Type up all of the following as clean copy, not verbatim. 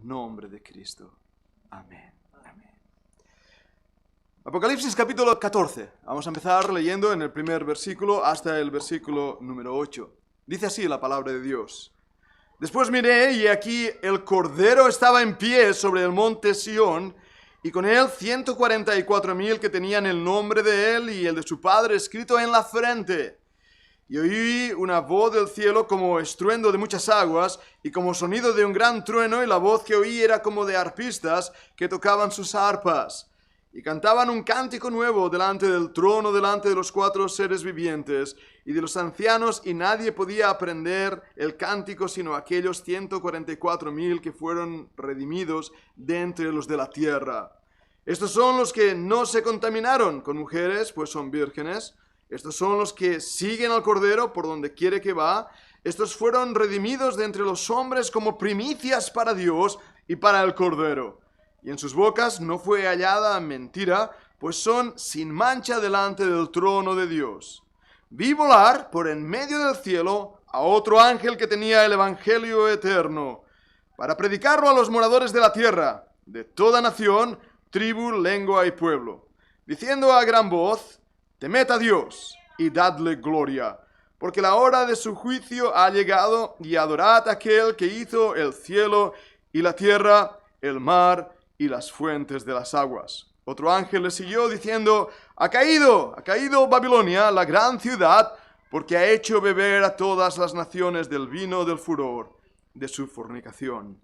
nombre de Cristo. Amén. Amén. Apocalipsis capítulo 14. Vamos a empezar leyendo en el primer versículo hasta el versículo número 8. Dice así la palabra de Dios. Después miré y aquí el Cordero estaba en pie sobre el monte Sión, y con él 144,000 que tenían el nombre de él y el de su padre escrito en la frente. Y oí una voz del cielo como estruendo de muchas aguas y como sonido de un gran trueno, y la voz que oí era como de arpistas que tocaban sus arpas. Y cantaban un cántico nuevo delante del trono, delante de los 4 seres vivientes y de los ancianos, y nadie podía aprender el cántico sino aquellos 144,000 que fueron redimidos de entre los de la tierra. Estos son los que no se contaminaron con mujeres, pues son vírgenes. Estos son los que siguen al Cordero por donde quiere que va. Estos fueron redimidos de entre los hombres como primicias para Dios y para el Cordero. Y en sus bocas no fue hallada mentira, pues son sin mancha delante del trono de Dios. Vi volar por en medio del cielo a otro ángel que tenía el evangelio eterno, para predicarlo a los moradores de la tierra, de toda nación, tribu, lengua y pueblo, diciendo a gran voz: temed a Dios y dadle gloria, porque la hora de su juicio ha llegado, y adorad a aquel que hizo el cielo y la tierra, el mar y las fuentes de las aguas. Otro ángel le siguió diciendo: ha caído Babilonia, la gran ciudad, porque ha hecho beber a todas las naciones del vino del furor de su fornicación.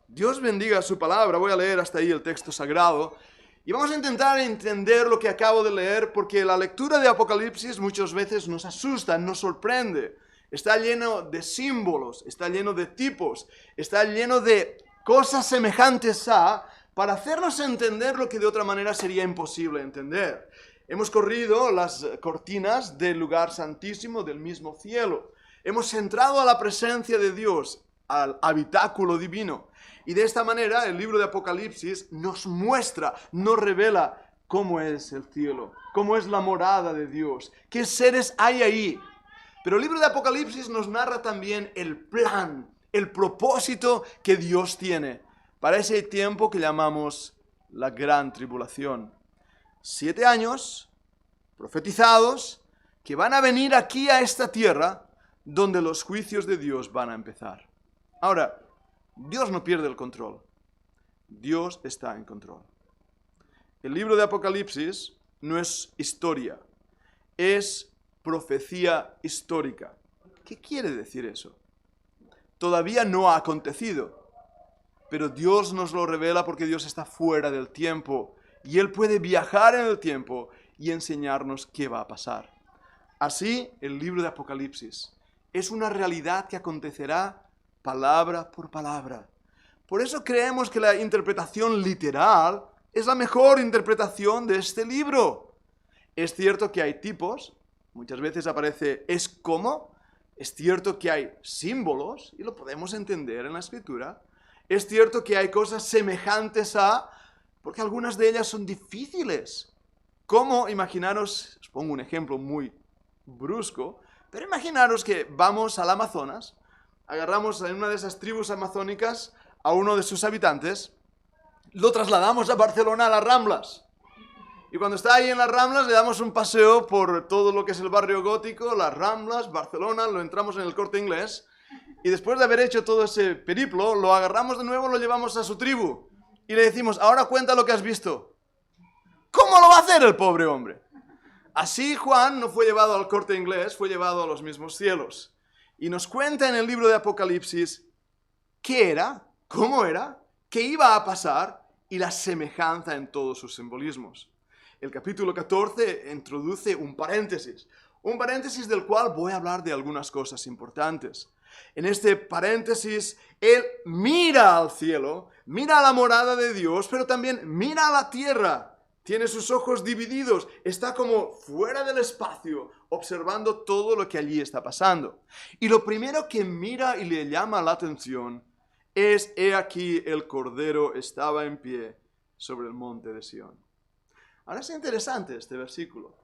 Dios bendiga su palabra. Voy a leer hasta ahí el texto sagrado y vamos a intentar entender lo que acabo de leer, porque la lectura de Apocalipsis muchas veces nos asusta, nos sorprende. Está lleno de símbolos, está lleno de tipos, está lleno de cosas semejantes a, para hacernos entender lo que de otra manera sería imposible entender. Hemos corrido las cortinas del lugar santísimo del mismo cielo. Hemos entrado a la presencia de Dios, al habitáculo divino. Y de esta manera el libro de Apocalipsis nos muestra, nos revela cómo es el cielo, cómo es la morada de Dios, qué seres hay ahí. Pero el libro de Apocalipsis nos narra también el plan, el propósito que Dios tiene para ese tiempo que llamamos la gran tribulación. 7 años profetizados que van a venir aquí a esta tierra donde los juicios de Dios van a empezar. Ahora, Dios no pierde el control. Dios está en control. El libro de Apocalipsis no es historia, es profecía histórica. ¿Qué quiere decir eso? Todavía no ha acontecido, pero Dios nos lo revela porque Dios está fuera del tiempo y Él puede viajar en el tiempo y enseñarnos qué va a pasar. Así, el libro de Apocalipsis es una realidad que acontecerá palabra por palabra. Por eso creemos que la interpretación literal es la mejor interpretación de este libro. Es cierto que hay tipos, muchas veces aparece es como. Es cierto que hay símbolos, y lo podemos entender en la Escritura. Es cierto que hay cosas semejantes a, porque algunas de ellas son difíciles. Como, imaginaros, os pongo un ejemplo muy brusco, pero imaginaros que vamos al Amazonas, agarramos en una de esas tribus amazónicas a uno de sus habitantes, lo trasladamos a Barcelona, a las Ramblas. Y cuando está ahí en las Ramblas le damos un paseo por todo lo que es el barrio gótico, las Ramblas, Barcelona, lo entramos en el Corte Inglés, y después de haber hecho todo ese periplo, lo agarramos de nuevo, lo llevamos a su tribu y le decimos: ahora cuenta lo que has visto. ¿Cómo lo va a hacer el pobre hombre? Así Juan no fue llevado al Corte Inglés, fue llevado a los mismos cielos. Y nos cuenta en el libro de Apocalipsis qué era, cómo era, qué iba a pasar y la semejanza en todos sus simbolismos. El capítulo 14 introduce un paréntesis del cual voy a hablar de algunas cosas importantes. En este paréntesis, él mira al cielo, mira a la morada de Dios, pero también mira a la tierra. Tiene sus ojos divididos, está como fuera del espacio, observando todo lo que allí está pasando. Y lo primero que mira y le llama la atención es: he aquí el Cordero estaba en pie sobre el monte de Sión. Ahora es interesante este versículo,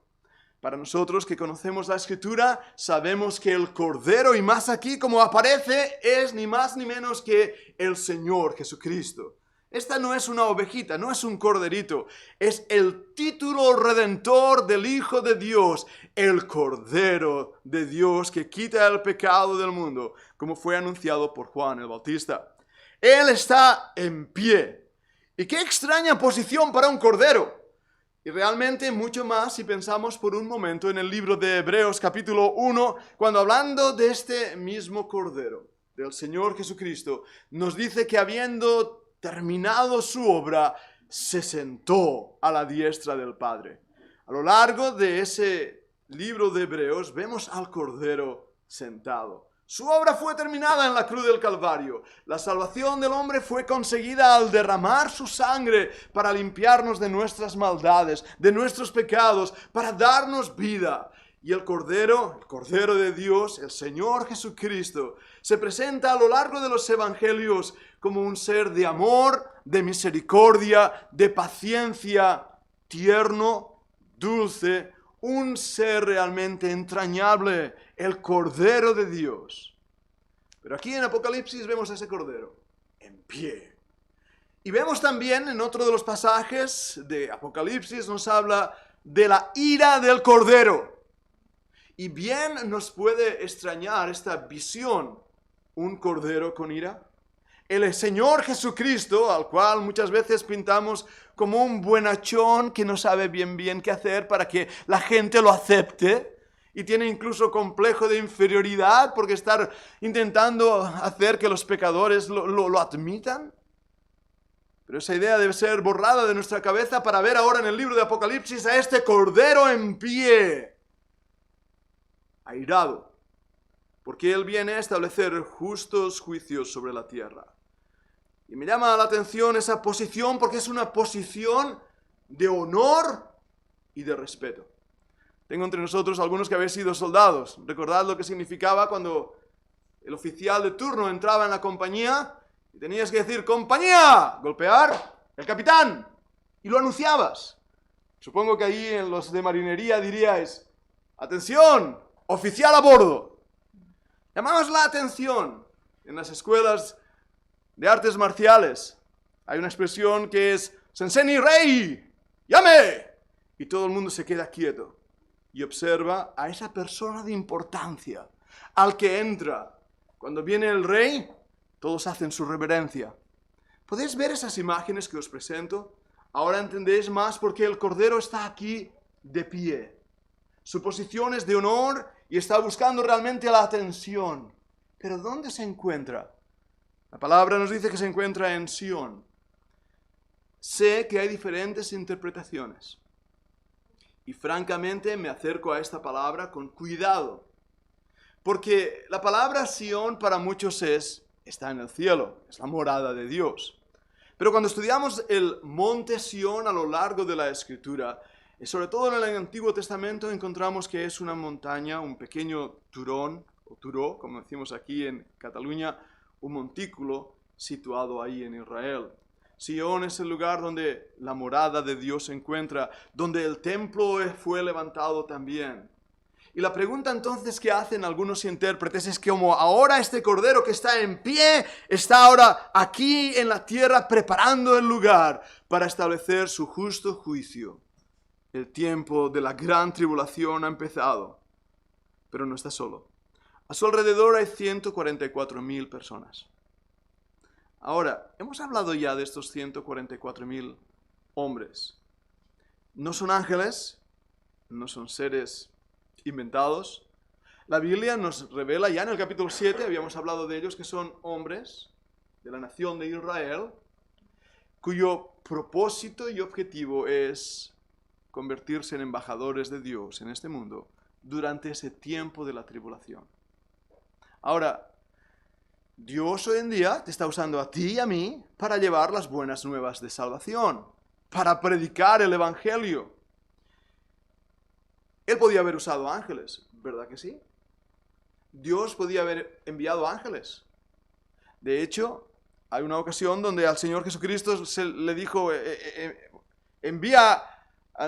Para nosotros que conocemos la Escritura, sabemos que el Cordero, y más aquí como aparece, es ni más ni menos que el Señor Jesucristo. Esta no es una ovejita, no es un corderito, es el título redentor del Hijo de Dios, el Cordero de Dios que quita el pecado del mundo, como fue anunciado por Juan el Bautista. Él está en pie. Y qué extraña posición para un cordero. Y realmente mucho más si pensamos por un momento en el libro de Hebreos capítulo 1, cuando hablando de este mismo cordero, del Señor Jesucristo, nos dice que habiendo terminado su obra, se sentó a la diestra del Padre. A lo largo de ese libro de Hebreos vemos al Cordero sentado. Su obra fue terminada en la cruz del Calvario. La salvación del hombre fue conseguida al derramar su sangre para limpiarnos de nuestras maldades, de nuestros pecados, para darnos vida. Y el Cordero de Dios, el Señor Jesucristo, se presenta a lo largo de los evangelios como un ser de amor, de misericordia, de paciencia, tierno, dulce, un ser realmente entrañable, el Cordero de Dios. Pero aquí en Apocalipsis vemos a ese Cordero en pie. Y vemos también en otro de los pasajes de Apocalipsis nos habla de la ira del Cordero. Y bien nos puede extrañar esta visión, un cordero con ira. El Señor Jesucristo, al cual muchas veces pintamos como un buenachón que no sabe bien qué hacer para que la gente lo acepte, y tiene incluso complejo de inferioridad porque está intentando hacer que los pecadores lo admitan. Pero esa idea debe ser borrada de nuestra cabeza para ver ahora en el libro de Apocalipsis a este cordero en pie, airado, porque Él viene a establecer justos juicios sobre la tierra. Y me llama la atención esa posición porque es una posición de honor y de respeto. Tengo entre nosotros algunos que habéis sido soldados. Recordad lo que significaba cuando el oficial de turno entraba en la compañía y tenías que decir ¡compañía! Golpear el capitán. Y lo anunciabas. Supongo que ahí en los de marinería diríais ¡atención! ¡Oficial a bordo! Llamamos la atención en las escuelas de artes marciales. Hay una expresión que es ¡Sensei Rei! ¡Llame! Y todo el mundo se queda quieto y observa a esa persona de importancia, al que entra. Cuando viene el rey, todos hacen su reverencia. ¿Podéis ver esas imágenes que os presento? Ahora entendéis más por qué el Cordero está aquí de pie. Su posición es de honor y está buscando realmente la atención. ¿Pero dónde se encuentra? La palabra nos dice que se encuentra en Sión. Sé que hay diferentes interpretaciones. Y francamente me acerco a esta palabra con cuidado. Porque la palabra Sión para muchos está en el cielo, es la morada de Dios. Pero cuando estudiamos el monte Sión a lo largo de la Escritura, y sobre todo en el Antiguo Testamento, encontramos que es una montaña, un pequeño turón, o turó, como decimos aquí en Cataluña, un montículo situado ahí en Israel. Sión es el lugar donde la morada de Dios se encuentra, donde el templo fue levantado también. Y la pregunta entonces que hacen algunos intérpretes es que como ahora este Cordero que está en pie, está ahora aquí en la tierra preparando el lugar para establecer su justo juicio. El tiempo de la gran tribulación ha empezado, pero no está solo. A su alrededor hay 144.000 personas. Ahora, hemos hablado ya de estos 144.000 hombres. No son ángeles, no son seres inventados. La Biblia nos revela ya en el capítulo 7, habíamos hablado de ellos, que son hombres de la nación de Israel, cuyo propósito y objetivo es convertirse en embajadores de Dios en este mundo durante ese tiempo de la tribulación. Ahora, Dios hoy en día te está usando a ti y a mí para llevar las buenas nuevas de salvación, para predicar el Evangelio. Él podía haber usado ángeles, ¿verdad que sí? Dios podía haber enviado ángeles. De hecho, hay una ocasión donde al Señor Jesucristo se le dijo, envía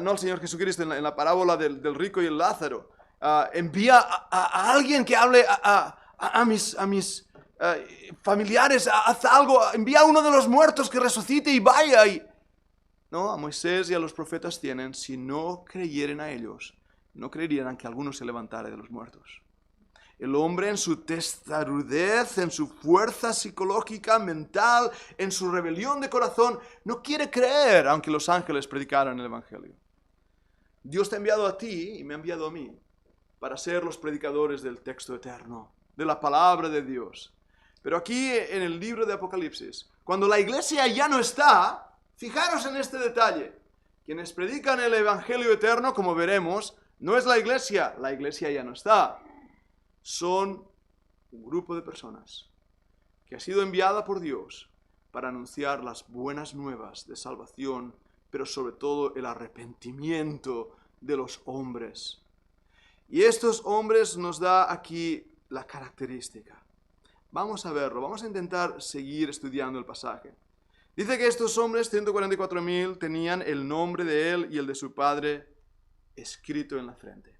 no al Señor Jesucristo, en la parábola del rico y el Lázaro, envía a alguien que hable a mis familiares, haz algo, envía a uno de los muertos que resucite y vaya. No, a Moisés y a los profetas tienen, si no creyeren a ellos, no creerían que alguno se levantara de los muertos. El hombre en su testarudez, en su fuerza psicológica, mental, en su rebelión de corazón, no quiere creer, aunque los ángeles predicaran el Evangelio. Dios te ha enviado a ti y me ha enviado a mí para ser los predicadores del texto eterno, de la palabra de Dios. Pero aquí en el libro de Apocalipsis, cuando la iglesia ya no está, fijaros en este detalle. Quienes predican el Evangelio eterno, como veremos, no es la iglesia ya no está. Son un grupo de personas que ha sido enviada por Dios para anunciar las buenas nuevas de salvación, pero sobre todo el arrepentimiento de los hombres. Y estos hombres nos da aquí la característica. Vamos a verlo, vamos a intentar seguir estudiando el pasaje. Dice que estos hombres, 144.000, tenían el nombre de él y el de su padre escrito en la frente.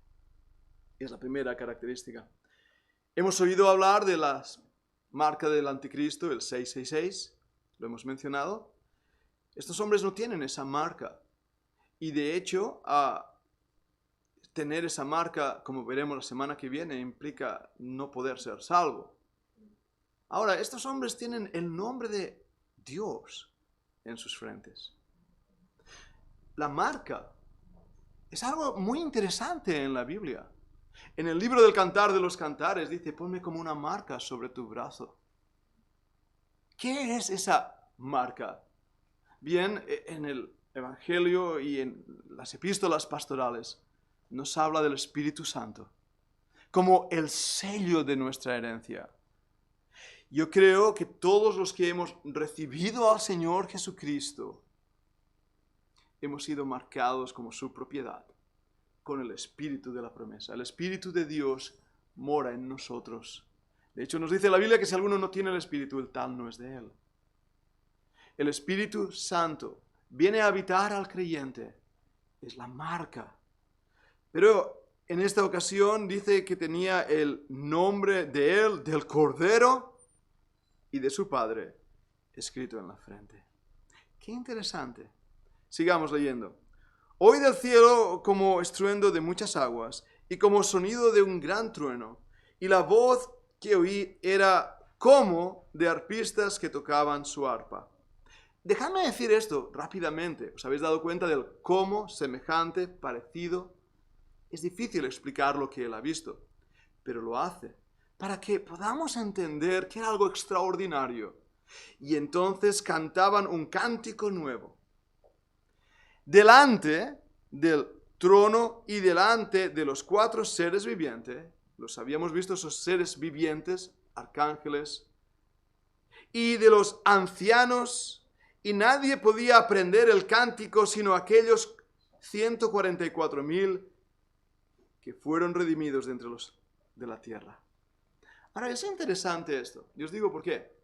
Es la primera característica. Hemos oído hablar de la marca del anticristo, el 666, lo hemos mencionado. Estos hombres no tienen esa marca. Y de hecho, tener esa marca, como veremos la semana que viene, implica no poder ser salvo. Ahora, estos hombres tienen el nombre de Dios en sus frentes. La marca es algo muy interesante en la Biblia. En el libro del Cantar de los Cantares dice, ponme como una marca sobre tu brazo. ¿Qué es esa marca? Bien, en el Evangelio y en las epístolas pastorales nos habla del Espíritu Santo como el sello de nuestra herencia. Yo creo que todos los que hemos recibido al Señor Jesucristo hemos sido marcados como su propiedad con el Espíritu de la promesa. El Espíritu de Dios mora en nosotros. De hecho, nos dice la Biblia que si alguno no tiene el Espíritu, el tal no es de él. El Espíritu Santo viene a habitar al creyente. Es la marca. Pero en esta ocasión dice que tenía el nombre de él, del Cordero y de su Padre, escrito en la frente. Qué interesante. Sigamos leyendo. Oí del cielo como estruendo de muchas aguas y como sonido de un gran trueno. Y la voz que oí era como de arpistas que tocaban su arpa. Dejadme decir esto rápidamente. ¿Os habéis dado cuenta del cómo, semejante, parecido? Es difícil explicar lo que él ha visto, pero lo hace para que podamos entender que era algo extraordinario. Y entonces cantaban un cántico nuevo. Delante del trono y delante de los 4 seres vivientes, los habíamos visto esos seres vivientes, arcángeles, y de los ancianos, y nadie podía aprender el cántico sino aquellos 144.000 que fueron redimidos de entre los de la tierra. Ahora, es interesante esto. Y os digo por qué.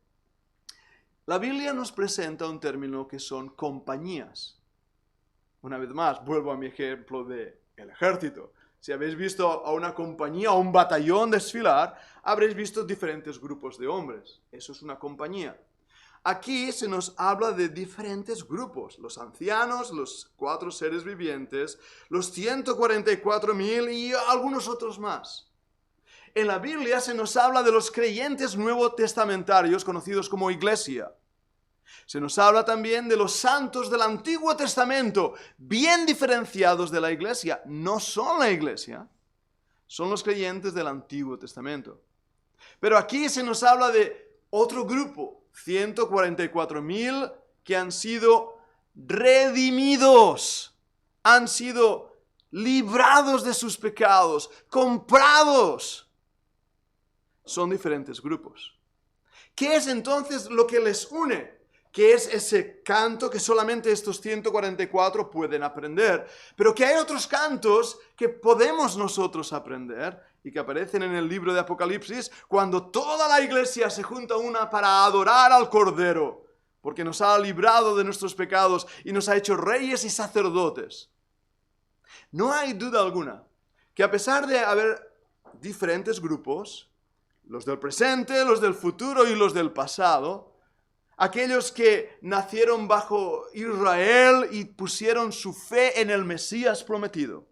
La Biblia nos presenta un término que son compañías. Una vez más, vuelvo a mi ejemplo del ejército. Si habéis visto a una compañía o un batallón desfilar, habréis visto diferentes grupos de hombres. Eso es una compañía. Aquí se nos habla de diferentes grupos. Los ancianos, los 4 seres vivientes, los 144.000 y algunos otros más. En la Biblia se nos habla de los creyentes nuevotestamentarios conocidos como iglesia. Se nos habla también de los santos del Antiguo Testamento, bien diferenciados de la iglesia. No son la iglesia, son los creyentes del Antiguo Testamento. Pero aquí se nos habla de otro grupo, 144.000 que han sido redimidos, han sido librados de sus pecados, comprados. Son diferentes grupos. ¿Qué es entonces lo que les une? ¿Qué es ese canto que solamente estos 144 pueden aprender? Pero que hay otros cantos que podemos nosotros aprender y que aparecen en el libro de Apocalipsis cuando toda la iglesia se junta una para adorar al Cordero, porque nos ha librado de nuestros pecados y nos ha hecho reyes y sacerdotes. No hay duda alguna que a pesar de haber diferentes grupos, los del presente, los del futuro y los del pasado, aquellos que nacieron bajo Israel y pusieron su fe en el Mesías prometido,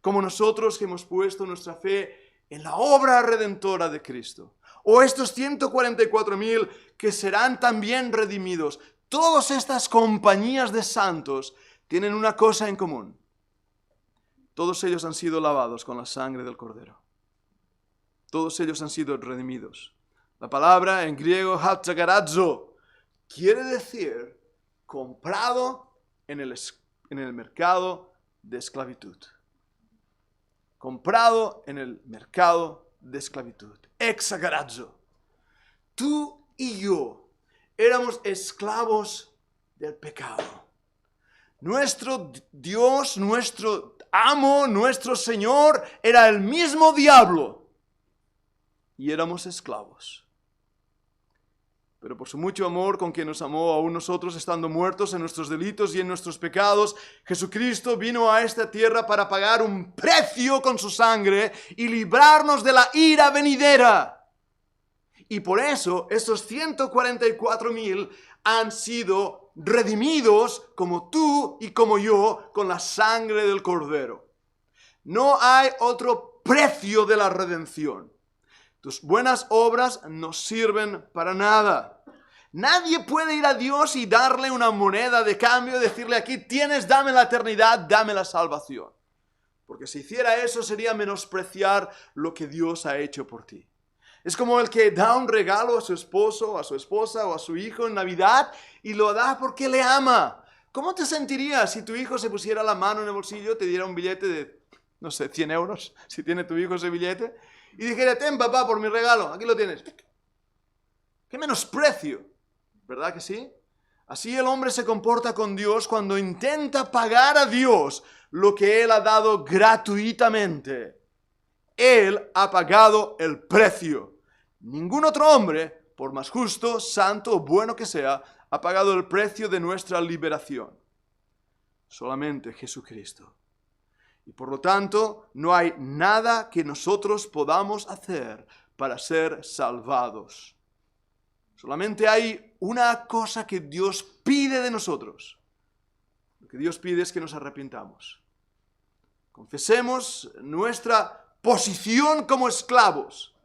como nosotros que hemos puesto nuestra fe en la obra redentora de Cristo, o estos 144,000 que serán también redimidos. Todas estas compañías de santos tienen una cosa en común. Todos ellos han sido lavados con la sangre del Cordero. Todos ellos han sido redimidos. La palabra en griego hatzagarazo quiere decir comprado en el mercado de esclavitud. Comprado en el mercado de esclavitud. Exagarazo. Tú y yo éramos esclavos del pecado. Nuestro Dios, nuestro amo, nuestro Señor, era el mismo diablo. Y éramos esclavos. Pero por su mucho amor con que nos amó aún nosotros estando muertos en nuestros delitos y en nuestros pecados, Jesucristo vino a esta tierra para pagar un precio con su sangre y librarnos de la ira venidera. Y por eso estos 144,000 han sido redimidos como tú y como yo con la sangre del Cordero. No hay otro precio de la redención. Tus buenas obras no sirven para nada. Nadie puede ir a Dios y darle una moneda de cambio y decirle: aquí tienes, dame la eternidad, dame la salvación. Porque si hiciera eso sería menospreciar lo que Dios ha hecho por ti. Es como el que da un regalo a su esposo, a su esposa o a su hijo en Navidad y lo da porque le ama. ¿Cómo te sentirías si tu hijo se pusiera la mano en el bolsillo, te diera un billete de, no sé, 100 euros, si tiene tu hijo ese billete, y dijera: ten papá por mi regalo, aquí lo tienes? ¡Qué menosprecio! ¿Verdad que sí? Así el hombre se comporta con Dios cuando intenta pagar a Dios lo que Él ha dado gratuitamente. Él ha pagado el precio. Ningún otro hombre, por más justo, santo o bueno que sea, ha pagado el precio de nuestra liberación. Solamente Jesucristo. Y por lo tanto, no hay nada que nosotros podamos hacer para ser salvados. Solamente hay una cosa que Dios pide de nosotros. Lo que Dios pide es que nos arrepintamos. Confesemos nuestra posición como esclavos.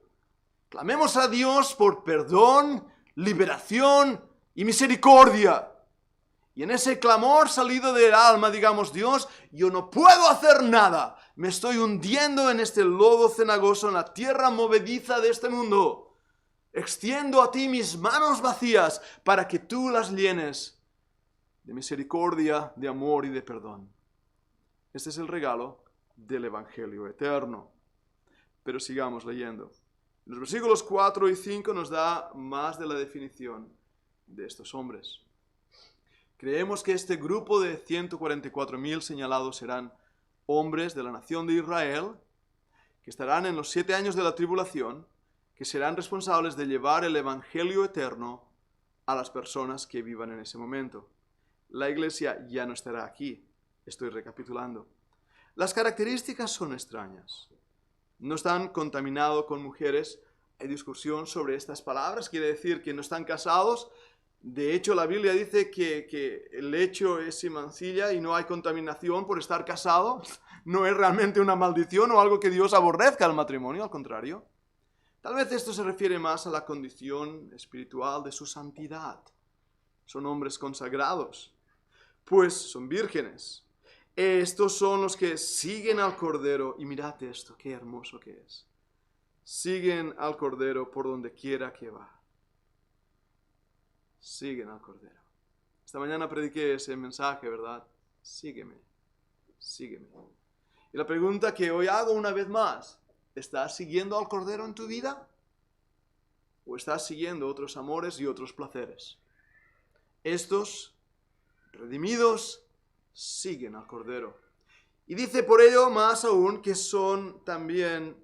Clamemos a Dios por perdón, liberación y misericordia. Y en ese clamor salido del alma digamos: Dios, yo no puedo hacer nada. Me estoy hundiendo en este lodo cenagoso, en la tierra movediza de este mundo. Extiendo a ti mis manos vacías para que tú las llenes de misericordia, de amor y de perdón. Este es el regalo del Evangelio eterno. Pero sigamos leyendo. En los versículos 4 y 5 nos da más de la definición de estos hombres. Creemos que este grupo de 144,000 señalados serán hombres de la nación de Israel, que estarán en los 7 años de la tribulación, que serán responsables de llevar el Evangelio eterno a las personas que vivan en ese momento. La iglesia ya no estará aquí. Estoy recapitulando. Las características son extrañas. No están contaminados con mujeres. Hay discusión sobre estas palabras. Quiere decir que no están casados. De hecho, la Biblia dice que el hecho es sin mancilla y no hay contaminación por estar casado. No es realmente una maldición o algo que Dios aborrezca al matrimonio, al contrario. Tal vez esto se refiere más a la condición espiritual de su santidad. Son hombres consagrados, pues son vírgenes. Estos son los que siguen al Cordero. Y mirad esto, qué hermoso que es. Siguen al Cordero por donde quiera que va. Siguen al Cordero. Esta mañana prediqué ese mensaje, ¿verdad? Sígueme, sígueme. Y la pregunta que hoy hago una vez más: ¿estás siguiendo al Cordero en tu vida? ¿O estás siguiendo otros amores y otros placeres? Estos redimidos siguen al Cordero. Y dice por ello más aún que son también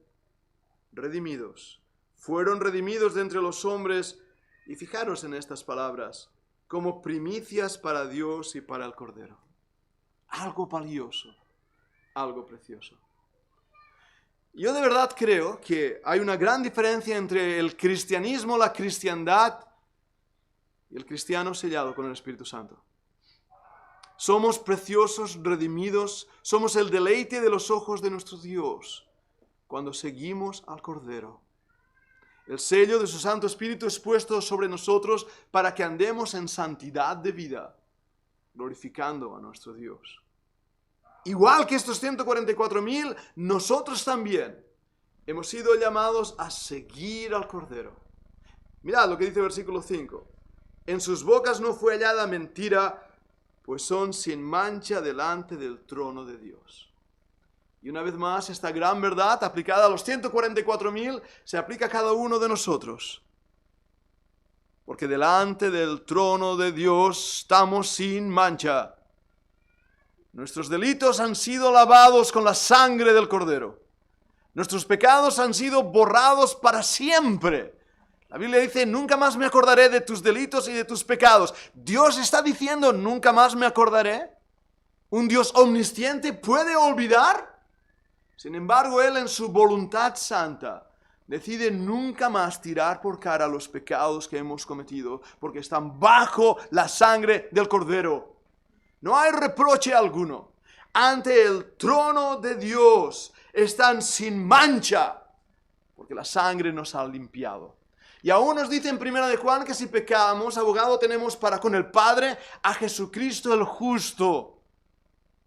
redimidos. Fueron redimidos de entre los hombres, y fijaros en estas palabras, como primicias para Dios y para el Cordero. Algo valioso. algo precioso. Yo de verdad creo que hay una gran diferencia entre el cristianismo, la cristiandad y el cristiano sellado con el Espíritu Santo. Somos preciosos, redimidos, somos el deleite de los ojos de nuestro Dios cuando seguimos al Cordero. El sello de su Santo Espíritu es puesto sobre nosotros para que andemos en santidad de vida, glorificando a nuestro Dios. Igual que estos 144,000, nosotros también hemos sido llamados a seguir al Cordero. Mirad lo que dice el versículo 5. En sus bocas no fue hallada mentira, pues son sin mancha delante del trono de Dios. Y una vez más, esta gran verdad aplicada a los 144,000 se aplica a cada uno de nosotros. Porque delante del trono de Dios estamos sin mancha. Nuestros delitos han sido lavados con la sangre del Cordero. Nuestros pecados han sido borrados para siempre. La Biblia dice, nunca más me acordaré de tus delitos y de tus pecados. Dios está diciendo, nunca más me acordaré. ¿Un Dios omnisciente puede olvidar? Sin embargo, Él en su voluntad santa decide nunca más tirar por cara los pecados que hemos cometido, porque están bajo la sangre del Cordero. No hay reproche alguno. Ante el trono de Dios están sin mancha, porque la sangre nos ha limpiado. Y aún nos dice en 1 de Juan que si pecamos, abogado tenemos para con el Padre a Jesucristo el justo.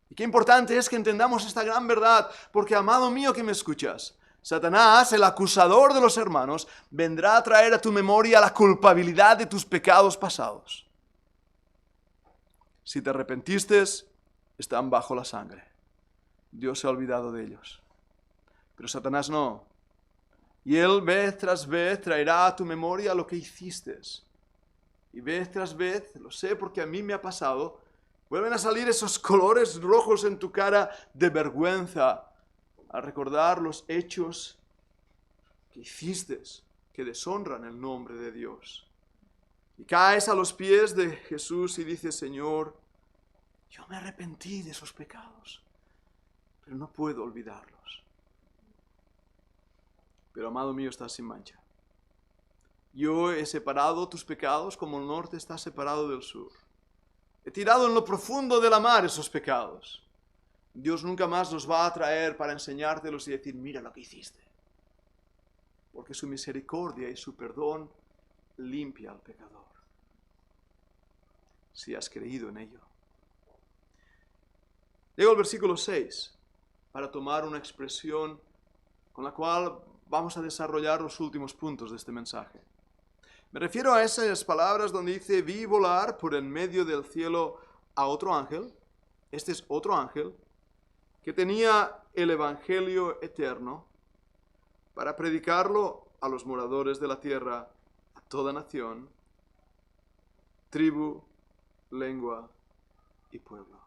Y qué importante es que entendamos esta gran verdad, porque amado mío que me escuchas, Satanás, el acusador de los hermanos, vendrá a traer a tu memoria la culpabilidad de tus pecados pasados. Si te arrepentiste, están bajo la sangre. Dios se ha olvidado de ellos. Pero Satanás no. Y él vez tras vez traerá a tu memoria lo que hiciste. Y vez tras vez, lo sé porque a mí me ha pasado, vuelven a salir esos colores rojos en tu cara de vergüenza al recordar los hechos que hiciste, que deshonran el nombre de Dios. Y caes a los pies de Jesús y dices, Señor, yo me arrepentí de esos pecados, pero no puedo olvidarlos. Pero amado mío, estás sin mancha. Yo he separado tus pecados como el norte está separado del sur. He tirado en lo profundo de la mar esos pecados. Dios nunca más los va a traer para enseñártelos y decir, mira lo que hiciste. Porque su misericordia y su perdón limpia al pecador. Si has creído en ello. Llego al versículo 6 para tomar una expresión con la cual vamos a desarrollar los últimos puntos de este mensaje. Me refiero a esas palabras donde dice, vi volar por en medio del cielo a otro ángel. Este es otro ángel que tenía el evangelio eterno para predicarlo a los moradores de la tierra, a toda nación, tribu, lengua y pueblo.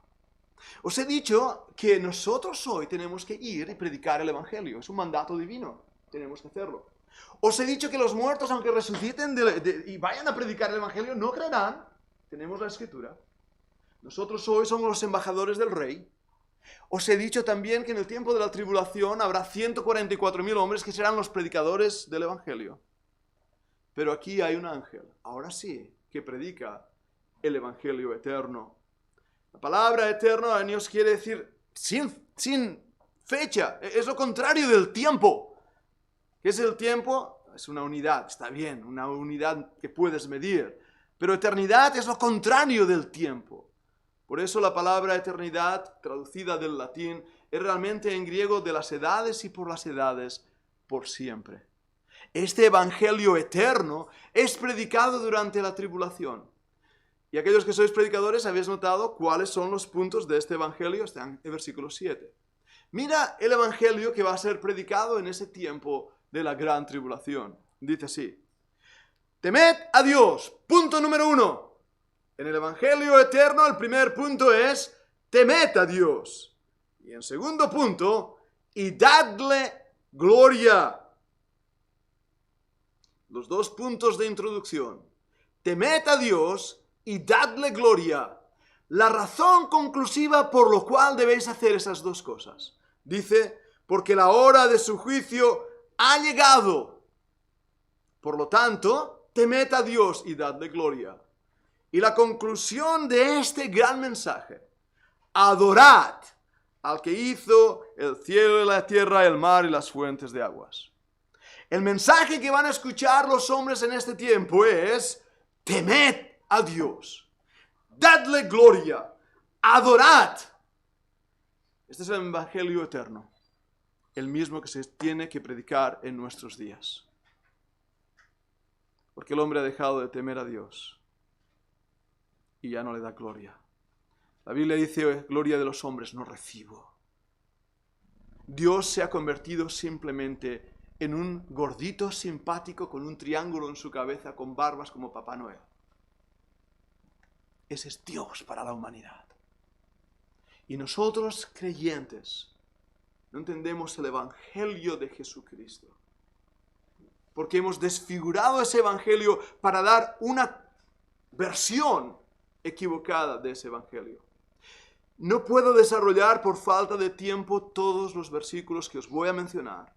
Os he dicho que nosotros hoy tenemos que ir y predicar el evangelio. Es un mandato divino. Tenemos que hacerlo. Os he dicho que los muertos, aunque resuciten y vayan a predicar el evangelio, no creerán. Tenemos la escritura. Nosotros hoy somos los embajadores del rey. Os he dicho también que en el tiempo de la tribulación habrá 144,000 hombres que serán los predicadores del evangelio. Pero aquí hay un ángel, ahora sí, que predica el evangelio eterno. La palabra eterno en Dios quiere decir sin fecha. Es lo contrario del tiempo. ¿Qué es el tiempo? Es una unidad, está bien, una unidad que puedes medir. Pero eternidad es lo contrario del tiempo. Por eso la palabra eternidad, traducida del latín, es realmente en griego de las edades y por las edades, por siempre. Este evangelio eterno es predicado durante la tribulación. Y aquellos que sois predicadores habéis notado cuáles son los puntos de este evangelio, están en versículo 7. Mira el evangelio que va a ser predicado en ese tiempo de la gran tribulación. Dice así, temed a Dios, punto número 1. En el evangelio eterno el primer punto es, temed a Dios. Y en segundo punto, y dadle gloria. Los dos puntos de introducción. Temed a Dios y dadle gloria. la razón conclusiva por lo cual debéis hacer esas dos cosas. Dice, porque la hora de su juicio ha llegado. Por lo tanto, temed a Dios y dadle gloria. Y la conclusión de este gran mensaje: adorad al que hizo el cielo y la tierra, el mar y las fuentes de aguas. El mensaje que van a escuchar los hombres en este tiempo es: temed a Dios, dadle gloria, adorad. Este es el evangelio eterno, el mismo que se tiene que predicar en nuestros días. Porque el hombre ha dejado de temer a Dios y ya no le da gloria. La Biblia dice: gloria de los hombres no recibo. Dios se ha convertido simplemente en un gordito simpático con un triángulo en su cabeza, con barbas como Papá Noel. Ese es Dios para la humanidad. Y nosotros, creyentes, no entendemos el evangelio de Jesucristo, porque hemos desfigurado ese evangelio para dar una versión equivocada de ese evangelio. No puedo desarrollar por falta de tiempo todos los versículos que os voy a mencionar.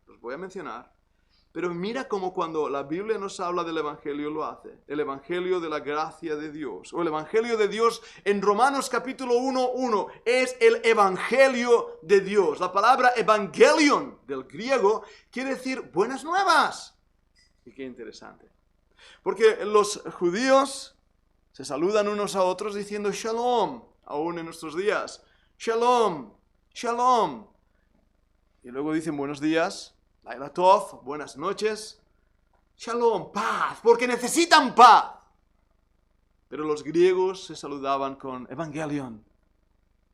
Pero mira cómo cuando la Biblia nos habla del evangelio lo hace. El evangelio de la gracia de Dios. O el evangelio de Dios en Romanos capítulo 1:1 es el evangelio de Dios. La palabra evangelion del griego quiere decir buenas nuevas. Y qué interesante. Porque los judíos se saludan unos a otros diciendo shalom. Aún en nuestros días, shalom, shalom. Y luego dicen buenos días, laila tov, buenas noches, shalom, paz, porque necesitan paz. Pero los griegos se saludaban con evangelion.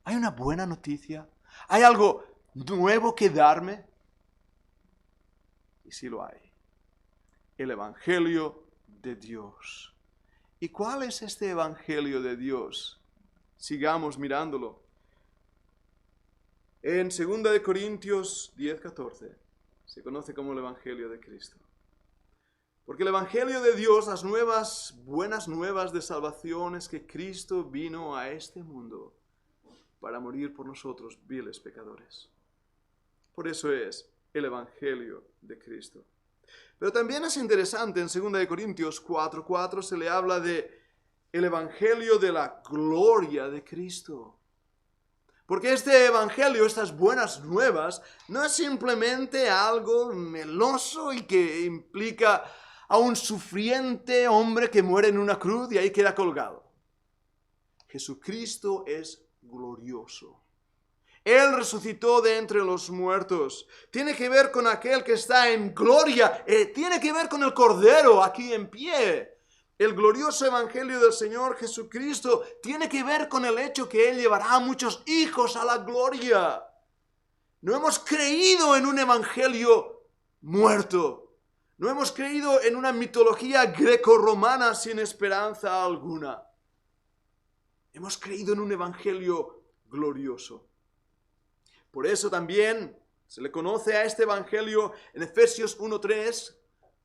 ¿Hay una buena noticia? ¿Hay algo nuevo que darme? Y sí lo hay. El evangelio de Dios. ¿Y cuál es este evangelio de Dios? Sigamos mirándolo. En 2 Corintios 10:14 se conoce como el evangelio de Cristo. Porque el evangelio de Dios, las buenas nuevas de salvación, es que Cristo vino a este mundo para morir por nosotros, viles pecadores. Por eso es el evangelio de Cristo. Pero también es interesante, en 2 Corintios 4:4 se le habla de el evangelio de la gloria de Cristo. Porque este evangelio, estas buenas nuevas, no es simplemente algo meloso y que implica a un sufriente hombre que muere en una cruz y ahí queda colgado. Jesucristo es glorioso. Él resucitó de entre los muertos. Tiene que ver con aquel que está en gloria. Tiene que ver con el Cordero aquí en pie. El glorioso evangelio del Señor Jesucristo tiene que ver con el hecho que Él llevará a muchos hijos a la gloria. No hemos creído en un evangelio muerto. No hemos creído en una mitología grecorromana sin esperanza alguna. Hemos creído en un evangelio glorioso. Por eso también se le conoce a este evangelio en Efesios 1:3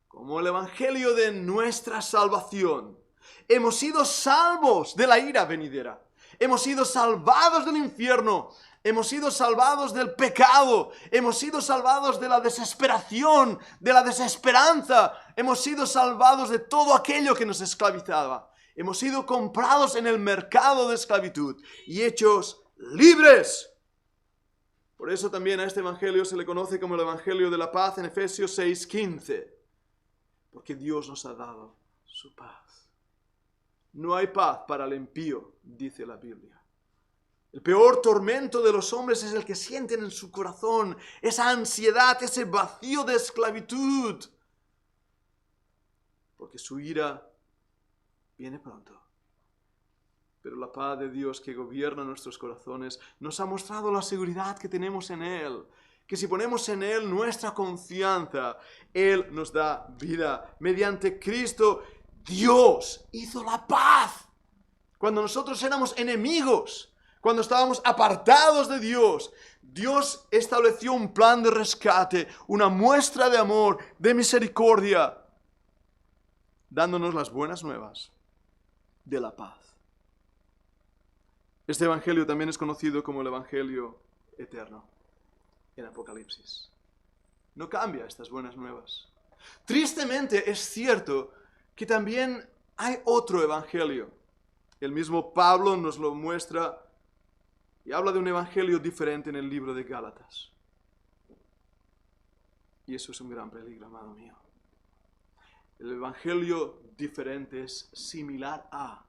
como el evangelio de nuestra salvación. Hemos sido salvos de la ira venidera. Hemos sido salvados del infierno. Hemos sido salvados del pecado. Hemos sido salvados de la desesperación, de la desesperanza. Hemos sido salvados de todo aquello que nos esclavizaba. Hemos sido comprados en el mercado de esclavitud y hechos libres. Por eso también a este evangelio se le conoce como el evangelio de la paz en Efesios 6:15. Porque Dios nos ha dado su paz. No hay paz para el impío, dice la Biblia. El peor tormento de los hombres es el que sienten en su corazón, esa ansiedad, ese vacío de esclavitud. Porque su ira viene pronto. Pero la paz de Dios que gobierna nuestros corazones nos ha mostrado la seguridad que tenemos en Él. Que si ponemos en Él nuestra confianza, Él nos da vida. Mediante Cristo, Dios hizo la paz. Cuando nosotros éramos enemigos, cuando estábamos apartados de Dios, Dios estableció un plan de rescate, una muestra de amor, de misericordia, dándonos las buenas nuevas de la paz. Este evangelio también es conocido como el evangelio eterno en Apocalipsis. No cambia estas buenas nuevas. Tristemente es cierto que también hay otro evangelio. El mismo Pablo nos lo muestra y habla de un evangelio diferente en el libro de Gálatas. Y eso es un gran peligro, amado mío. El evangelio diferente es similar a,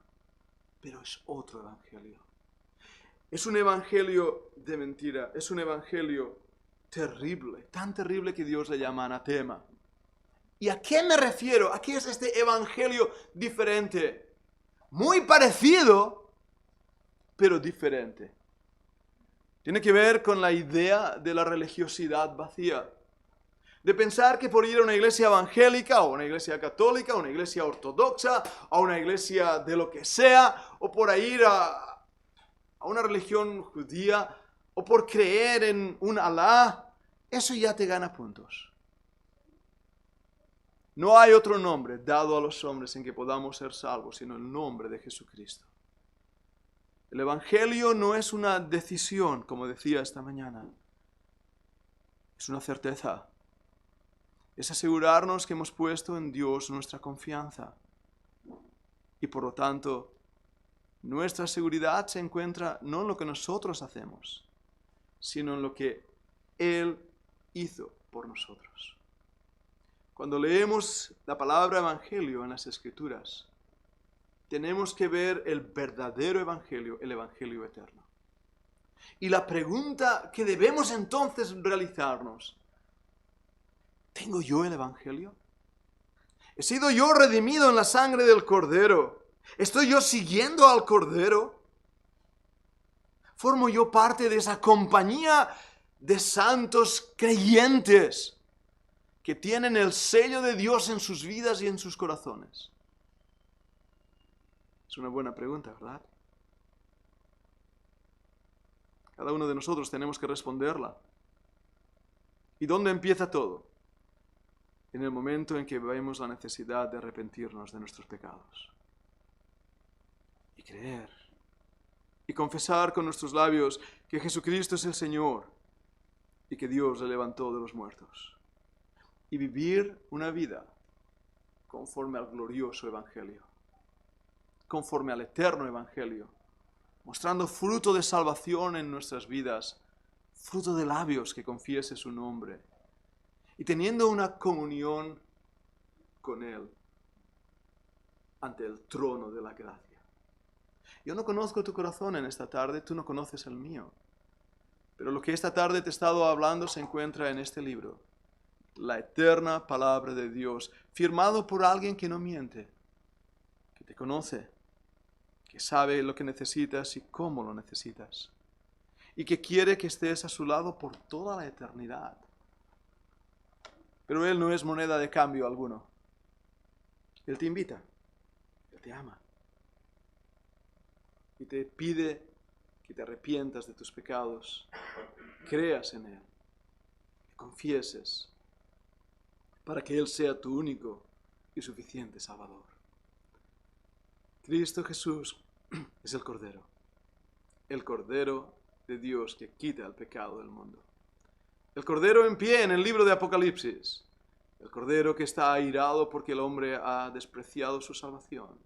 pero es otro evangelio. Es un evangelio de mentira, es un evangelio terrible, tan terrible que Dios le llama anatema. ¿Y a qué me refiero? ¿A qué es este evangelio diferente? Muy parecido, pero diferente. Tiene que ver con la idea de la religiosidad vacía. De pensar que por ir a una iglesia evangélica, o una iglesia católica, o una iglesia ortodoxa, o una iglesia de lo que sea, o por ir a una religión judía, o por creer en un Alá, eso ya te gana puntos. No hay otro nombre dado a los hombres en que podamos ser salvos, sino el nombre de Jesucristo. El evangelio no es una decisión, como decía esta mañana. Es una certeza. Es asegurarnos que hemos puesto en Dios nuestra confianza. Y por lo tanto, nuestra seguridad se encuentra no en lo que nosotros hacemos, sino en lo que Él hizo por nosotros. Cuando leemos la palabra evangelio en las Escrituras, tenemos que ver el verdadero evangelio, el evangelio eterno. Y la pregunta que debemos entonces realizarnos: ¿tengo yo el evangelio? ¿He sido yo redimido en la sangre del Cordero? ¿Estoy yo siguiendo al Cordero? ¿Formo yo parte de esa compañía de santos creyentes que tienen el sello de Dios en sus vidas y en sus corazones? Es una buena pregunta, ¿verdad? Cada uno de nosotros tenemos que responderla. ¿Y dónde empieza todo? En el momento en que vemos la necesidad de arrepentirnos de nuestros pecados. Y creer. Y confesar con nuestros labios que Jesucristo es el Señor y que Dios le levantó de los muertos. Y vivir una vida conforme al glorioso evangelio. Conforme al eterno evangelio. Mostrando fruto de salvación en nuestras vidas. Fruto de labios que confiese su nombre. Y teniendo una comunión con Él ante el trono de la gracia. Yo no conozco tu corazón en esta tarde, tú no conoces el mío. Pero lo que esta tarde te he estado hablando se encuentra en este libro. La eterna palabra de Dios, firmado por alguien que no miente, que te conoce, que sabe lo que necesitas y cómo lo necesitas. Y que quiere que estés a su lado por toda la eternidad. Pero Él no es moneda de cambio alguno. Él te invita, Él te ama. Y te pide que te arrepientas de tus pecados, creas en Él, que confieses, para que Él sea tu único y suficiente Salvador. Cristo Jesús es el Cordero de Dios que quita el pecado del mundo. El Cordero en pie en el libro de Apocalipsis. El Cordero que está airado porque el hombre ha despreciado su salvación.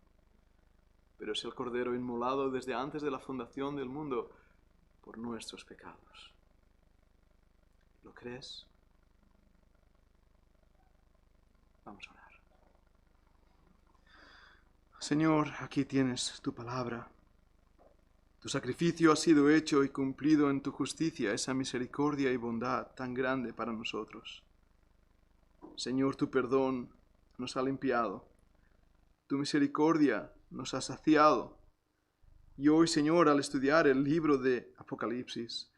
Pero es el Cordero inmolado desde antes de la fundación del mundo por nuestros pecados. ¿Lo crees? Vamos a orar. Señor, aquí tienes tu palabra. Tu sacrificio ha sido hecho y cumplido en tu justicia, esa misericordia y bondad tan grande para nosotros. Señor, tu perdón nos ha limpiado, tu misericordia nos ha saciado. Y hoy, Señor, al estudiar el libro de Apocalipsis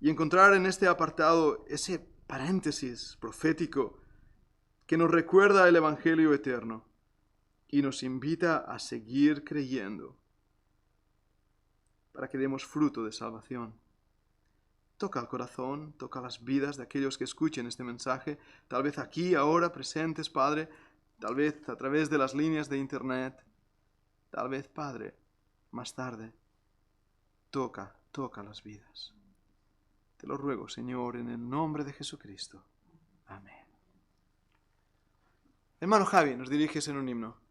y encontrar en este apartado ese paréntesis profético que nos recuerda el Evangelio eterno y nos invita a seguir creyendo, para que demos fruto de salvación. Toca el corazón, toca las vidas de aquellos que escuchen este mensaje, tal vez aquí, ahora, presentes, Padre, tal vez a través de las líneas de internet, tal vez, Padre, más tarde. toca las vidas. Te lo ruego, Señor, en el nombre de Jesucristo. Amén. Hermano Javi, nos diriges en un himno.